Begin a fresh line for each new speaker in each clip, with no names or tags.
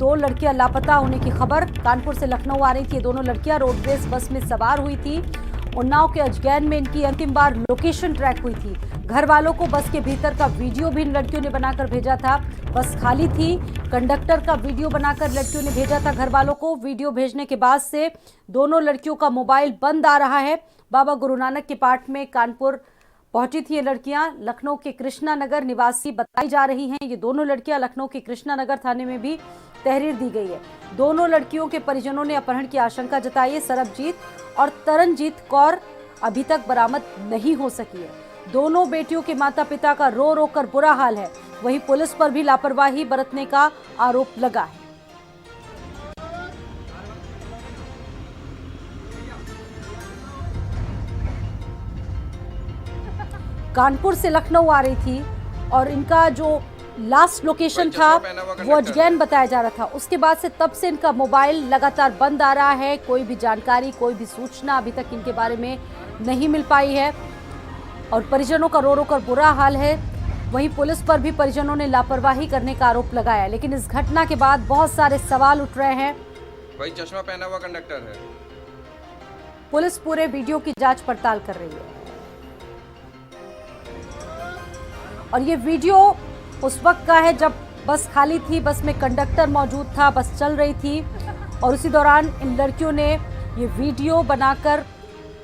दो लड़कियां लापता होने की खबर। कानपुर से लखनऊ आ रही थी ये दोनों लड़कियां, रोडवेज बस में सवार हुई थी। उन्नाव के अजगैन में इनकी अंतिम बार लोकेशन ट्रैक हुई थी। घर वालों को बस के भीतर का वीडियो भी इन लड़कियों ने बनाकर भेजा था। बस खाली थी, कंडक्टर का वीडियो बनाकर लड़कियों ने भेजा था घर वालों को। वीडियो भेजने के बाद से दोनों लड़कियों का मोबाइल बंद आ रहा है। बाबा गुरु नानक के पाठ में कानपुर पहुंची थी ये लड़कियां। लखनऊ के कृष्णा नगर निवासी बताई जा रही हैं। ये दोनों लड़कियां लखनऊ के कृष्णा नगर थाने में भी तहरीर दी गई है। दोनों लड़कियों के परिजनों ने अपहरण की आशंका जताई है। सरबजीत और तरनजीत कौर अभी तक बरामद नहीं हो सकी है। दोनों बेटियों के माता पिता का रो रो कर बुरा हाल है। वहीं पुलिस पर भी लापरवाही बरतने का आरोप लगा है। कानपुर से लखनऊ आ रही थी और इनका जो लास्ट लोकेशन था वो अजगैन बताया जा रहा था। उसके बाद से तब से इनका मोबाइल लगातार बंद आ रहा है। कोई भी जानकारी, कोई भी सूचना अभी तक इनके बारे में नहीं मिल पाई है और परिजनों का रो रो कर बुरा हाल है। वहीं पुलिस पर भी परिजनों ने लापरवाही करने का आरोप लगाया। लेकिन इस घटना के बाद बहुत सारे सवाल उठ रहे हैं।
वही चश्मा पहना हुआ कंडक्टर है।
पुलिस पूरे वीडियो की जांच पड़ताल कर रही है और ये वीडियो उस वक्त का है जब बस खाली थी, बस में कंडक्टर मौजूद था, बस चल रही थी और उसी दौरान इन लड़कियों ने ये वीडियो बनाकर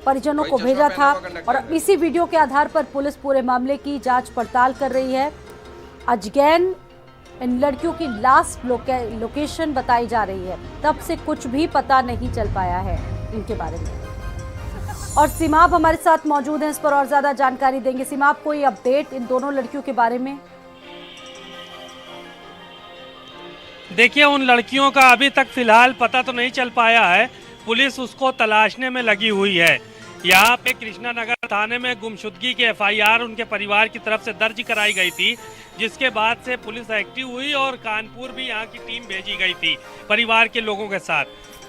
परिजनों को भेजा था और इसी वीडियो के आधार पर पुलिस पूरे मामले की जांच पड़ताल कर रही है। अजगैन इन लड़कियों की लास्ट लोकेशन बताई जा रही है। तब से कुछ भी पता नहीं चल पाया है इनके बारे में। और सीमाब हमारे साथ मौजूद हैं, इस पर और ज्यादा जानकारी देंगे। सीमाब, कोई अपडेट इन दोनों लड़कियों के बारे में?
देखिए, उन लड़कियों का अभी तक फिलहाल पता तो नहीं चल पाया है। पुलिस उसको तलाशने में लगी हुई है। यहाँ पे कृष्णा नगर थाने में गुमशुदगी की एफआईआर उनके परिवार की तरफ से दर्ज कराई गई थी, जिसके बाद से पुलिस एक्टिव हुई और कानपुर भी यहाँ की टीम भेजी गई थी परिवार के लोगों के साथ।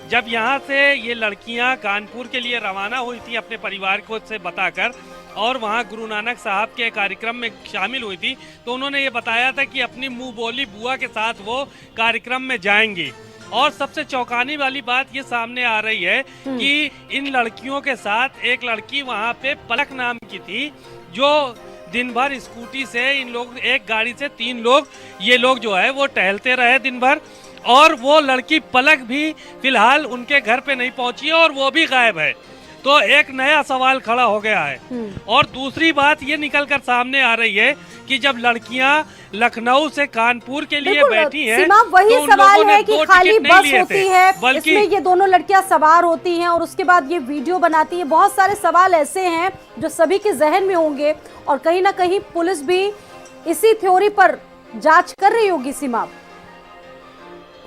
जब यहाँ से ये लड़कियाँ कानपुर के लिए रवाना हुई थी अपने परिवार को से बताकर और वहाँ गुरु नानक साहब के कार्यक्रम में शामिल हुई थी, तो उन्होंने ये बताया था कि अपनी मुंह बोली बुआ के साथ वो कार्यक्रम में जाएंगी। और सबसे चौंकाने वाली बात ये सामने आ रही है कि इन लड़कियों के साथ एक लड़की वहाँ पे पलक नाम की थी, जो दिन भर स्कूटी से इन लोग, एक गाड़ी से 3 लोग ये लोग जो है वो टहलते रहे दिन भर और वो लड़की पलक भी फिलहाल उनके घर पे नहीं पहुंची और वो भी गायब है। तो एक नया सवाल खड़ा हो गया है। और दूसरी बात ये निकल कर सामने आ रही है कि जब लड़कियां लखनऊ से कानपुर के लिए बैठी हैं,
वही
तो
सवाल है कि खाली बस होती है,
बल्कि
इसमें ये दोनों लड़कियां सवार होती हैं और उसके बाद ये वीडियो बनाती है। बहुत सारे सवाल ऐसे हैं जो सभी के जहन में होंगे और कहीं ना कहीं पुलिस भी इसी थ्योरी पर जांच कर रही होगी। सीमा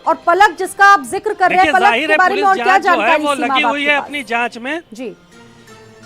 और पलक जिसका आप जिक्र कर रहे हैं, पलक के बारे में और क्या जानकारी
वो लगी हुई है अपनी जांच में
जी।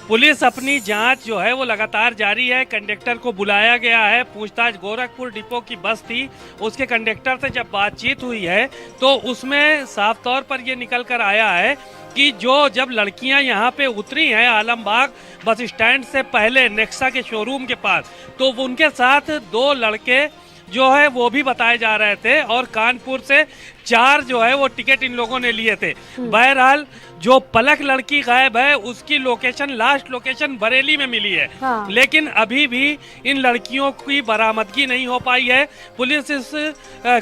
पुलिस अपनी जांच जो है वो लगातार जारी है। कंडक्टर को बुलाया गया है, पूछताछ। गोरखपुर डिपो की बस थी, उसके कंडक्टर से जब बातचीत हुई है तो उसमें साफ तौर पर ये निकल कर आया है कि जब लड़कियां यहाँ पे उतरी हैं आलमबाग बस स्टैंड से पहले नेक्सा के शोरूम के पास, तो उनके साथ 2 लड़के जो है वो भी बताए जा रहे थे और कानपुर से 4 जो है वो टिकट इन लोगों ने लिए थे। बहरहाल जो पलक लड़की गायब है उसकी लोकेशन, लास्ट लोकेशन बरेली में मिली है। हाँ। लेकिन अभी भी इन लड़कियों की बरामदगी नहीं हो पाई है। पुलिस इस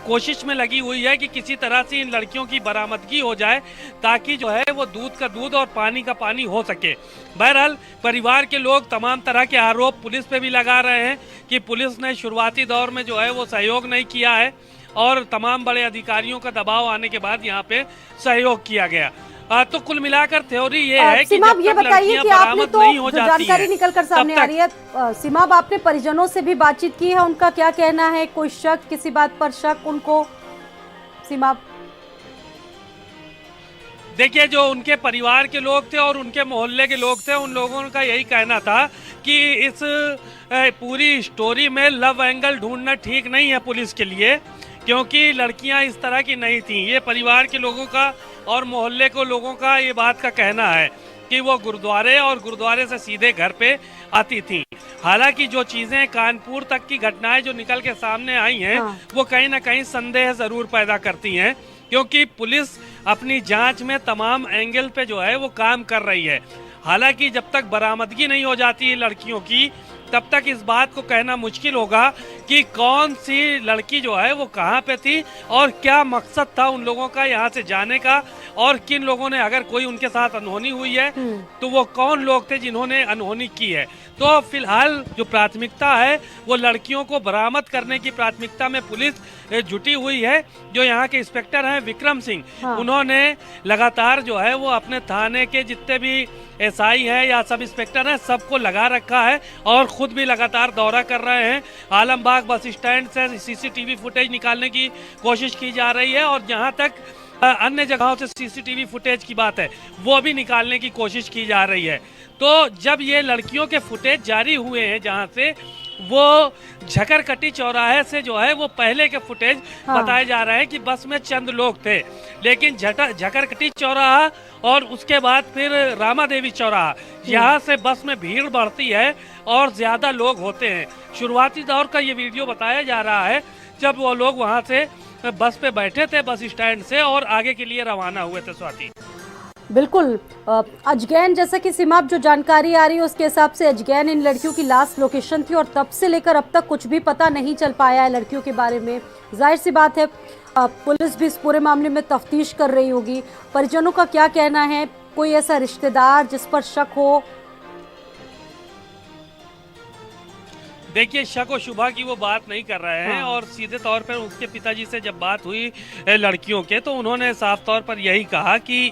कोशिश में लगी हुई है कि किसी तरह से इन लड़कियों की बरामदगी हो जाए ताकि जो है वो दूध का दूध और पानी का पानी हो सके। बहरहाल परिवार के लोग तमाम तरह के आरोप पुलिस पे भी लगा रहे हैं कि पुलिस ने शुरुआती दौर में जो है वो सहयोग नहीं किया है और तमाम बड़े अधिकारियों का दबाव आने के बाद यहाँ पे सहयोग किया गया। तो कुल मिलाकर थ्योरी ये है कि
सीमाब, ये बताइए कि आपने तो जो जानकारी निकल कर सामने आ रही है, सीमाब आपने परिजनों से भी बातचीत की है, उनका क्या कहना है? कोई शक, किसी बात पर शक उनको? सीमाब,
देखिए, जो उनके परिवार के लोग थे और उनके मोहल्ले के लोग थे, उन लोगों का यही कहना था कि इस पूरी स्टोरी में लव एंगल ढूंढना ठीक नहीं है पुलिस के लिए, क्योंकि लड़कियां इस तरह की नहीं थीं। ये परिवार के लोगों का और मोहल्ले को लोगों का ये बात का कहना है कि वो गुरुद्वारे और गुरुद्वारे से सीधे घर पे आती थीं। हालांकि जो चीजें कानपुर तक की घटनाएं जो निकल के सामने आई हैं, वो कहीं ना कहीं संदेह जरूर पैदा करती हैं क्योंकि पुलिस अपनी जांच में तमाम एंगल पे जो है वो काम कर रही है। हालांकि जब तक बरामदगी नहीं हो जाती है लड़कियों की, तब तक इस बात को कहना मुश्किल होगा कि कौन सी लड़की जो है वो कहाँ पे थी और क्या मकसद था उन लोगों का यहाँ से जाने का, और किन लोगों ने, अगर कोई उनके साथ अनहोनी हुई है तो वो कौन लोग थे जिन्होंने अनहोनी की है। तो फिलहाल जो प्राथमिकता है वो लड़कियों को बरामद करने की प्राथमिकता में पुलिस जुटी हुई है। जो यहाँ के इंस्पेक्टर हैं विक्रम सिंह, उन्होंने लगातार जो है वो अपने थाने के जितने भी एसआई है या सब इंस्पेक्टर हैं सबको लगा रखा है और खुद भी लगातार दौरा कर रहे हैं। आलमबाग बस स्टैंड से सीसीटीवी फुटेज निकालने की कोशिश की जा रही है और जहां तक अन्य जगहों से सीसीटीवी फुटेज की बात है वो भी निकालने की कोशिश की जा रही है। तो जब ये लड़कियों के फुटेज जारी हुए हैं जहां से, वो झकरकटी चौराहे से जो है वो पहले के फुटेज बताए जा रहे हैं कि बस में चंद लोग थे, लेकिन झकरकटी चौराहा और उसके बाद फिर रामा देवी चौराहा, यहाँ से बस में भीड़ बढ़ती है और ज्यादा लोग होते हैं। शुरुआती दौर का ये वीडियो बताया जा रहा है जब वो लोग वहाँ से बस पे बैठे थे बस स्टैंड से और आगे के लिए रवाना हुए थे। स्वाति,
बिल्कुल अजगैन, जैसा कि सीमाप जो जानकारी आ रही है उसके हिसाब से अजगैन इन लड़कियों की लास्ट लोकेशन थी और तब से लेकर अब तक कुछ भी पता नहीं चल पाया है लड़कियों के बारे में। जाहिर सी बात है पुलिस भी इस पूरे मामले में तफ्तीश कर रही होगी। परिजनों का क्या कहना है? कोई ऐसा रिश्तेदार जिस पर शक हो?
देखिए, शक और शुबा की वो बात नहीं कर रहे हैं और सीधे तौर पर उसके पिताजी से जब बात हुई लड़कियों के तो उन्होंने साफ तौर पर यही कहा कि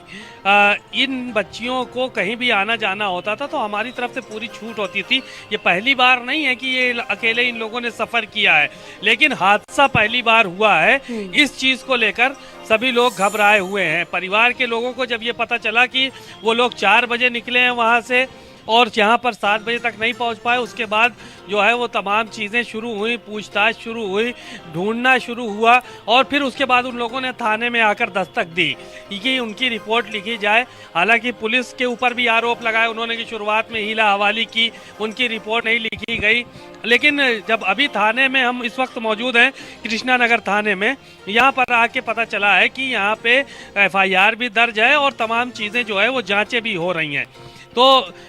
इन बच्चियों को कहीं भी आना जाना होता था तो हमारी तरफ से पूरी छूट होती थी। ये पहली बार नहीं है कि ये अकेले इन लोगों ने सफ़र किया है, लेकिन हादसा पहली बार हुआ है। इस चीज़ को लेकर सभी लोग घबराए हुए हैं। परिवार के लोगों को जब ये पता चला कि वो लोग 4 बजे निकले हैं वहाँ से और यहाँ पर 7 बजे तक नहीं पहुँच पाए, उसके बाद जो है वो तमाम चीज़ें शुरू हुई, पूछताछ शुरू हुई, ढूंढना शुरू हुआ और फिर उसके बाद उन लोगों ने थाने में आकर दस्तक दी कि उनकी रिपोर्ट लिखी जाए। हालांकि पुलिस के ऊपर भी आरोप लगाए उन्होंने कि शुरुआत में हीला हवाली की, उनकी रिपोर्ट नहीं लिखी गई। लेकिन जब अभी थाने में हम इस वक्त मौजूद हैं कृष्णा नगर थाने में, यहाँ पर आके पता चला है कि यहाँ पे FIR भी दर्ज है और तमाम चीज़ें जो है वो जाँचें भी हो रही हैं। तो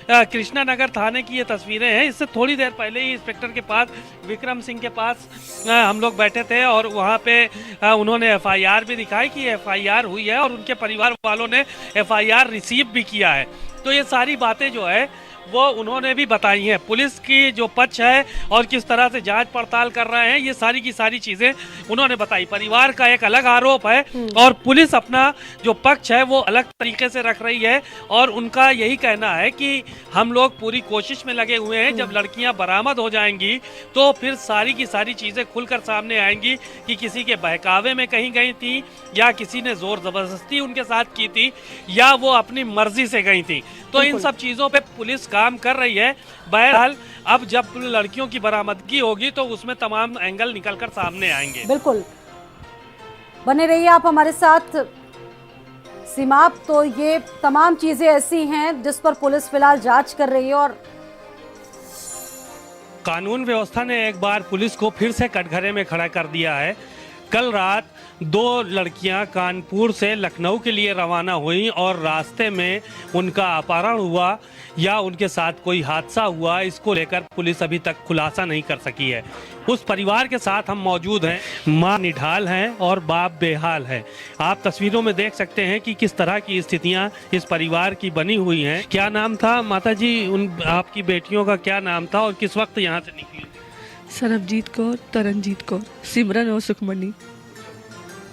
कृष्णा नगर थाने की ये तस्वीरें हैं। इससे थोड़ी देर पहले ही इंस्पेक्टर के पास, विक्रम सिंह के पास हम लोग बैठे थे और वहाँ पे उन्होंने FIR भी दिखाई कि FIR हुई है और उनके परिवार वालों ने FIR रिसीव भी किया है। तो ये सारी बातें जो है वो उन्होंने भी बताई हैं। पुलिस की जो पक्ष है और किस तरह से जांच पड़ताल कर रहे हैं, ये सारी की सारी चीज़ें उन्होंने बताई। परिवार का एक अलग आरोप है और पुलिस अपना जो पक्ष है वो अलग तरीके से रख रही है और उनका यही कहना है कि हम लोग पूरी कोशिश में लगे हुए हैं। जब लड़कियां बरामद हो जाएंगी तो फिर सारी की सारी चीज़ें खुलकर सामने आएंगी कि किसी के बहकावे में कहीं गई थी या किसी ने जोर ज़बरदस्ती उनके साथ की थी या वो अपनी मर्जी से गई थी। तो इन सब चीज़ों पे पुलिस काम कर रही है। बहरहाल अब जब लड़कियों की बरामदगी होगी तो उसमें तमाम एंगल निकलकर सामने आएंगे।
बिल्कुल, बने रहिए आप हमारे साथ सीमाप। तो ये तमाम चीजें ऐसी हैं जिस पर पुलिस फिलहाल जांच कर रही है और
कानून व्यवस्था ने एक बार पुलिस को फिर से कटघरे में खड़ा कर दिया है। कल रात 2 लड़कियां कानपुर से लखनऊ के लिए रवाना हुई और रास्ते में उनका अपहरण हुआ या उनके साथ कोई हादसा हुआ, इसको लेकर पुलिस अभी तक खुलासा नहीं कर सकी है। उस परिवार के साथ हम मौजूद हैं। मां निढाल हैं और बाप बेहाल है। आप तस्वीरों में देख सकते हैं कि किस तरह की स्थितियां इस परिवार की बनी हुई हैं। क्या नाम था माता जी, उन आपकी बेटियों का क्या नाम था और किस वक्त यहाँ से निकली?
सरबजीत कौर, तरनजीत कौर, सिमरन और सुखमणि।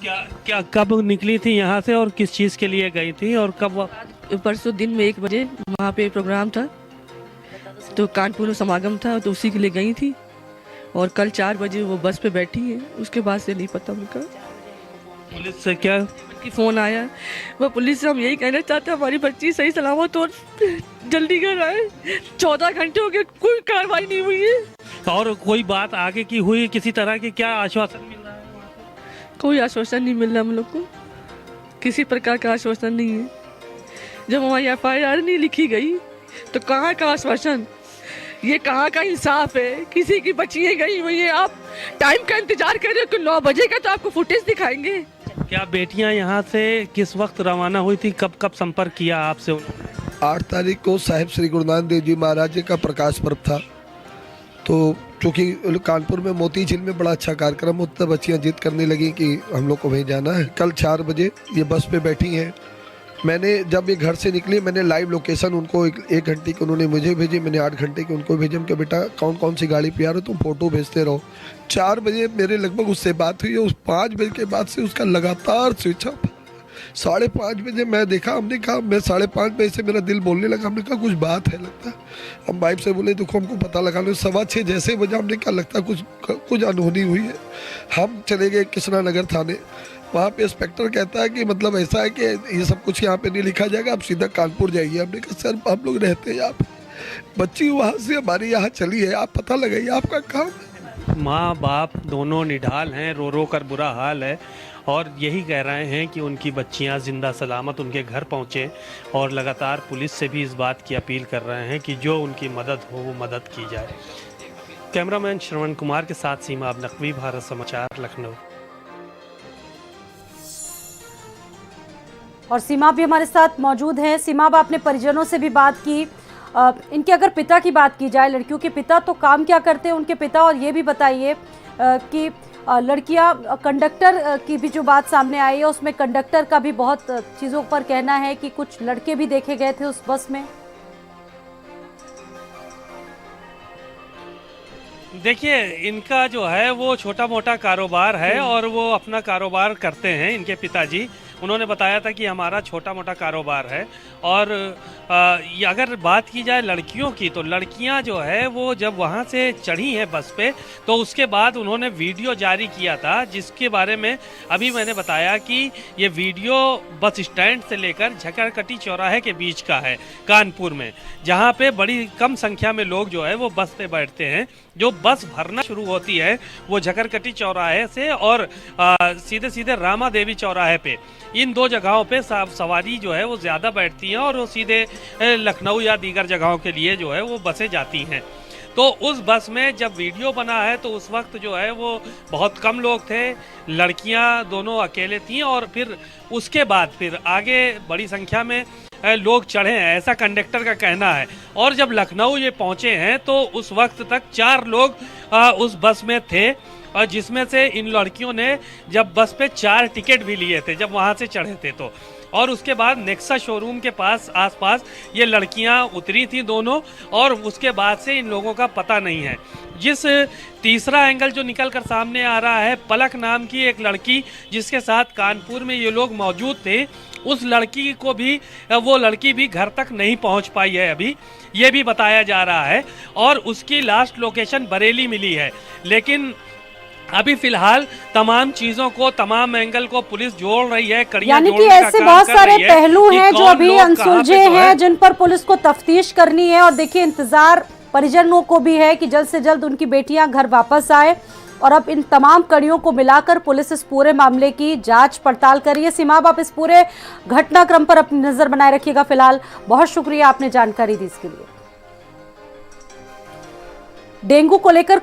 क्या कब निकली थी यहाँ से और किस चीज़ के लिए गई थी और कब?
परसों दिन में 1 बजे वहाँ पे प्रोग्राम था तो कानपुर में समागम था तो उसी के लिए गई थी और कल 4 बजे वो बस पे बैठी है। उसके बाद से नहीं पता उनका।
पुलिस से क्या
की फ़ोन आया? वो पुलिस से हम यही कहना चाहते हैं हमारी बच्ची सही सलामत और जल्दी घर आए। 14 घंटे हो गए, कोई कार्रवाई नहीं हुई है।
और कोई बात आगे की हुई किसी तरह की? क्या आश्वासन मिल रहा है?
कोई आश्वासन नहीं मिल रहा हम लोग को, किसी प्रकार का आश्वासन नहीं है। जब हमारी FIR नहीं लिखी गई तो कहाँ का आश्वासन, ये कहाँ का इंसाफ है? किसी की बच्चियाँ गई हुई है, आप टाइम का इंतजार कर रहे हो कि 9 बजे का तो आपको फुटेज दिखाएंगे।
क्या बेटियां यहाँ से किस वक्त रवाना हुई थी, कब कब संपर्क किया आपसे उन्होंने?
8 तारीख को साहिब श्री गुरु नानक देव जी महाराज जी का प्रकाश पर्व था, तो चूँकि कानपुर में मोती झील में बड़ा अच्छा कार्यक्रम होता, बच्चियाँ जिद करने लगी कि हम लोग को वहीं जाना है। कल 4 बजे ये बस पे बैठी हैं। मैंने जब ये घर से निकली, मैंने लाइव लोकेशन उनको 1 घंटे की उन्होंने मुझे भेजी, मैंने 8 घंटे की उनको भेजी कि बेटा कौन कौन सी गाड़ी पे आ रहे हो, तुम फोटो भेजते रहो। 4 बजे मेरे लगभग उससे बात हुई है। उस 5 बजे के बाद से उसका लगातार स्विच ऑफ। 5:30 बजे मैं देखा, हमने कहा, मैं 5:30 बजे से मेरा दिल बोलने लगा, हमने कहा कुछ बात है लगता है। हम वाइफ से बोले देखो हमको पता लगा लो। 6:15 जैसे बजा, हमने कहा लगता है कुछ अनहोनी हुई है। हम चले गए कृष्णा नगर थाने। वहाँ पे इंस्पेक्टर कहता है कि मतलब ऐसा है कि ये सब कुछ यहाँ पे नहीं लिखा जाएगा, आप सीधा कानपुर जाइए। हमने कहा सर हम लोग रहते हैं यहाँ पे, बच्ची वहाँ से हमारी यहाँ चली है, आप पता लगाइए, आपका काम है।
माँ बाप दोनों निढाल हैं, रो रो कर बुरा हाल है और यही कह रहे हैं कि उनकी बच्चियां जिंदा सलामत उनके घर पहुँचे और लगातार पुलिस से भी इस बात की अपील कर रहे हैं कि जो उनकी मदद हो वो मदद की जाए। कैमरामैन श्रवण कुमार के साथ सीमा अब नकवी, भारत समाचार, लखनऊ।
और सीमा भी हमारे साथ मौजूद हैं। सीमा, अब आपने परिजनों से भी बात की, इनके अगर पिता की बात की जाए, लड़कियों के पिता तो काम क्या करते हैं उनके पिता, और ये भी बताइए कि लड़कियां कंडक्टर की भी जो बात सामने आई है उसमें कंडक्टर का भी बहुत चीज़ों पर कहना है कि कुछ लड़के भी देखे गए थे उस बस में।
देखिए, इनका जो है वो छोटा मोटा कारोबार है और वो अपना कारोबार करते हैं। इनके पिताजी, उन्होंने बताया था कि हमारा छोटा मोटा कारोबार है। और अगर बात की जाए लड़कियों की, तो लड़कियां जो है वो जब वहां से चढ़ी हैं बस पे, तो उसके बाद उन्होंने वीडियो जारी किया था, जिसके बारे में अभी मैंने बताया कि ये वीडियो बस स्टैंड से लेकर झकरकटी चौराहे के बीच का है, कानपुर में, जहां पे बड़ी कम संख्या में लोग जो है वो बस पे बैठते हैं। जो बस भरना शुरू होती है वो झकरकटी चौराहे से और सीधे सीधे रामा देवी चौराहे पे, इन 2 जगहों पे सवारी जो है वो ज़्यादा बैठती है और वो सीधे लखनऊ या दीगर जगहों के लिए जो है वो बसें जाती हैं। तो उस बस में जब वीडियो बना है तो उस वक्त जो है वो बहुत कम लोग थे, लड़कियां दोनों अकेले थीं और फिर उसके बाद फिर आगे बड़ी संख्या में लोग चढ़े हैं, ऐसा कंडक्टर का कहना है। और जब लखनऊ ये पहुंचे हैं तो उस वक्त तक 4 लोग उस बस में थे, और जिसमें से इन लड़कियों ने जब बस पे 4 टिकट भी लिए थे जब वहां से चढ़े थे तो। और उसके बाद नेक्सा शोरूम के आसपास ये लड़कियां उतरी थी दोनों, और उसके बाद से इन लोगों का पता नहीं है। जिस तीसरा एंगल जो निकल कर सामने आ रहा है, पलक नाम की एक लड़की जिसके साथ कानपुर में ये लोग मौजूद थे, उस लड़की को भी, वो लड़की भी घर तक नहीं पहुंच पाई है अभी, ये भी बताया जा रहा है। और उसकी लास्ट लोकेशन बरेली मिली है। लेकिन अभी फिलहाल तमाम चीजों को, तमाम एंगल को पुलिस जोड़ रही है, कड़ियां
यानी कि
जोड़ने का
ऐसे
काम
बहुत
कर
सारे
रही है
पहलू
कि
हैं जो
कौन
अभी
लोग कहाँ
अनसुलझे
पे जो है।
हैं, जिन पर पुलिस को तफ्तीश करनी है। और देखिए, इंतजार परिजनों को भी है कि जल्द से जल्द उनकी बेटियां घर वापस आए। और अब इन तमाम कड़ियों को मिलाकर पुलिस इस पूरे मामले की जांच पड़ताल कर रही है। सीमा, आप इस पूरे घटनाक्रम पर अपनी नजर बनाए रखिएगा। फिलहाल बहुत शुक्रिया, आपने जानकारी दी इसके लिए। डेंगू को लेकर